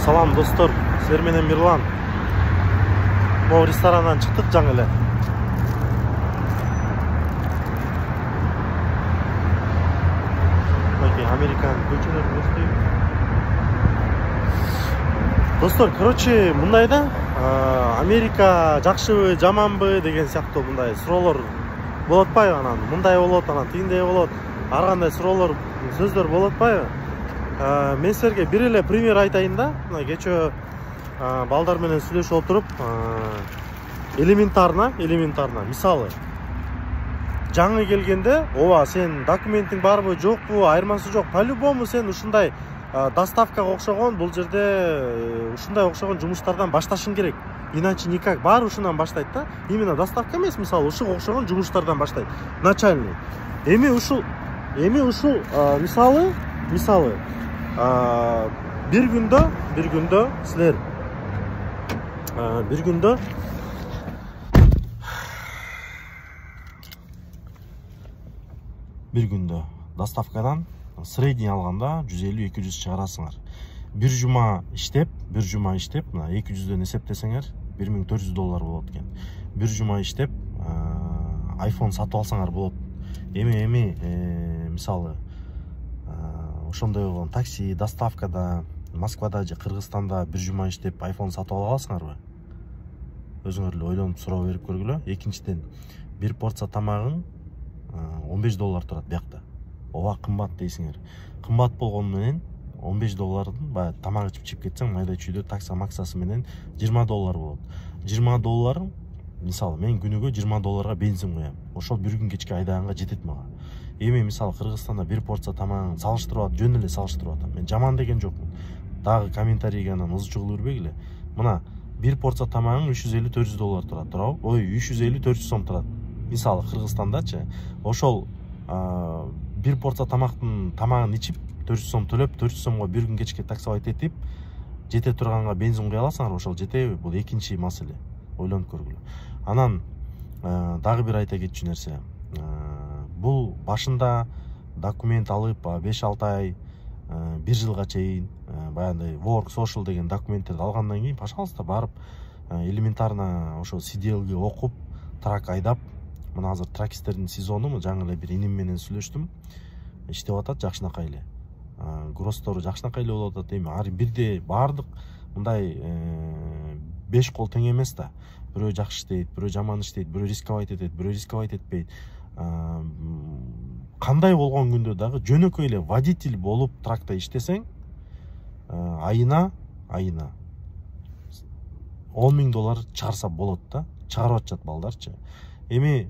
Салам достор, сіздер менен Мирлан. Бұл рестораннан шықтық жаңа эле. Американ көчөлөр көрсөтөйүн. Достор, короче, мындай да, Америка жакшыбы, жаманбы деген сыяктуу мындай суроолор болот атпайбы? Анан мындай болот, анан тигиндей болот. Ар кандай суроолор, сөздөр болот атпайбы? Мен силерге бир эле пример айтайын да. Кечээ балдар менен сүйлөшүп отуруп, элементарно, мисалы, жаңы келгенде, ооба, сен документиң барбы, жокпу, айырмасы жок. По-любому сен ушундай доставкага окшогон, бул жерде ушундай окшогон жумуштардан башташың керек. Иначе никак. Баары ушундан баштайт да. Именно доставка эмес, мисалы, ушуга окшогон жумуштардан баштайт. Начальный. Эми ушул мисалы, бир күндө силер бир күндө доставкадан средний алганда 150-200 чыгарасыңар. Бир жума иштеп, мына 200дөн эсептесеңер, $1400 болот экен. Бир жума иштеп, iPhone сатып алсаңар болот. Эми мисалы, ошондой болгон такси, доставкада, Москвада же Кыргызстанда бир жума иштеп iPhone сатып ала аласыңарбы? Өзүңөр эле ойлонуп суроо берип көргүлө. Экинчиден, бир порция тамагың $15 турат биякта. Ооба кымбат дейсиңер. Кымбат болгону менен $15 баягы тамак ичип кетсең, майда чүйдө такса максасы менен $20 болот. $20, мисалы, мен күнүгө $20 бензин коям. Ошол бир күн кечке айдаганга жетет мага. Эми мисалы Кыргызстанда бир порция тамагын салыштырып, жөн эле салыштырып атам. Мен жаман деген жокмун. Дагы комментарийге анан ызы чыгылып бербегиле. Мына бир порция тамагың $350-400 турат, туурабы? Ой, 350-400 сом турат. Мисалы Кыргызстандачы, ошол бир порция тамагын ичип 400 сом төлөп, 400 сомго бир күн кечке таксовать этип, жете турганга бензин куя аласыңар, ошол жетеби? Бул экинчи маселе. Ойлонуп көргүлө. Анан дагы бир айта кетчү нерсе. Бул башында документ алып 5-6 ай, 1 жылга чейин баягындай work social деген документтерди алгандан кийин, пожалуйста, барып элементарно ошо CDL-ге окуп, трак айдап, мына азыр тракистердин сезону, жаңы эле бир иним менен сүйлөштүм. Иштеп атат жакшынакай эле. Гросстору жакшынакай эле болуп атат. Эми ар бирде баардык мындай 5 кол тең эмес да. Бирөө жакшы иштейт, бирөө жаман иштейт, бирөө рисковать этет, бирөө рисковать этпейт. Кандай болгон күндө дагы жөнөкөй эле водитель болуп тракта иштесең, айына $10,000 чыгарса болот да. Чыгарып атышат балдарчы. Эми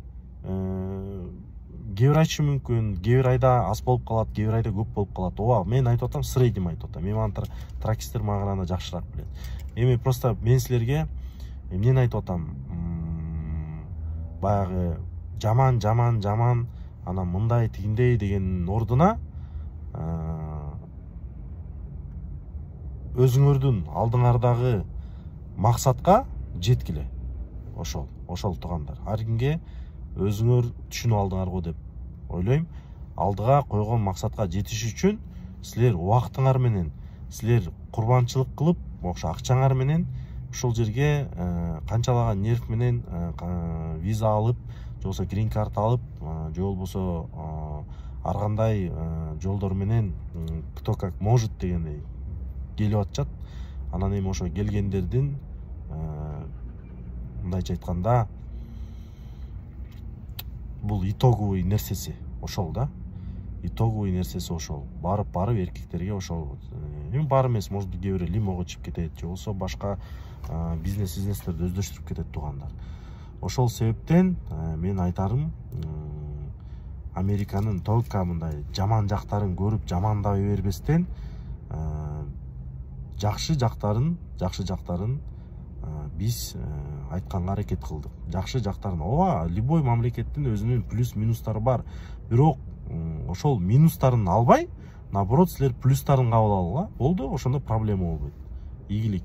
кээ бир айтышы мүмкүн, кээ бир айда аз болуп калат, кээ бир айда көп болуп калат. Ооба, мен айтып атам, средний айтып атам. Мен тракистер мага караганда жакшыраак билет. Эми просто мен силерге эмнени айтып атам? Баягы жаман, анан мындай тигиндей деген ордуна өзүңөрдүн алдыңардагы максатка жеткиле. Ошол тугандар. Ар кимге өзүңөр түшүнүп алдыңар го деп ойлойм. Алдыга койгон максатка жетиш үчүн силер убактыңар менен, силер курбанчылык кылып, ошо акчаңар менен ушул жерге канчалаган нерв менен виза алып, же болбосо грин карт алып, же болбосо ар кандай жолдор менен кто как может дегендей келип атышат. Анан эми ошо келгендердин мындайча айтканда бул итоговый нерсеси ошол да. Итоговый нерсеси ошол. Барып эркектерге ошол. Эми бар эмес, может кээ бирөө лимого чыгып кетет, же болбосо башка бизнестерди өздөштүрүп кетет тугандар. Ошол себептен мен айтарым, Американын только мындай жаман жактарын көрүп жамандабай бербестен, жакшы жактарын биз айтканга аракет кылдык. Жакшы жактарын, ооба, любой мамлекеттин өзүнүн плюс минустары бар. Бирок ошол минустарын албай, наоборот, силер плюстарын кабыл алгыла, болду, ошондо проблема болбойт. Ийгилик.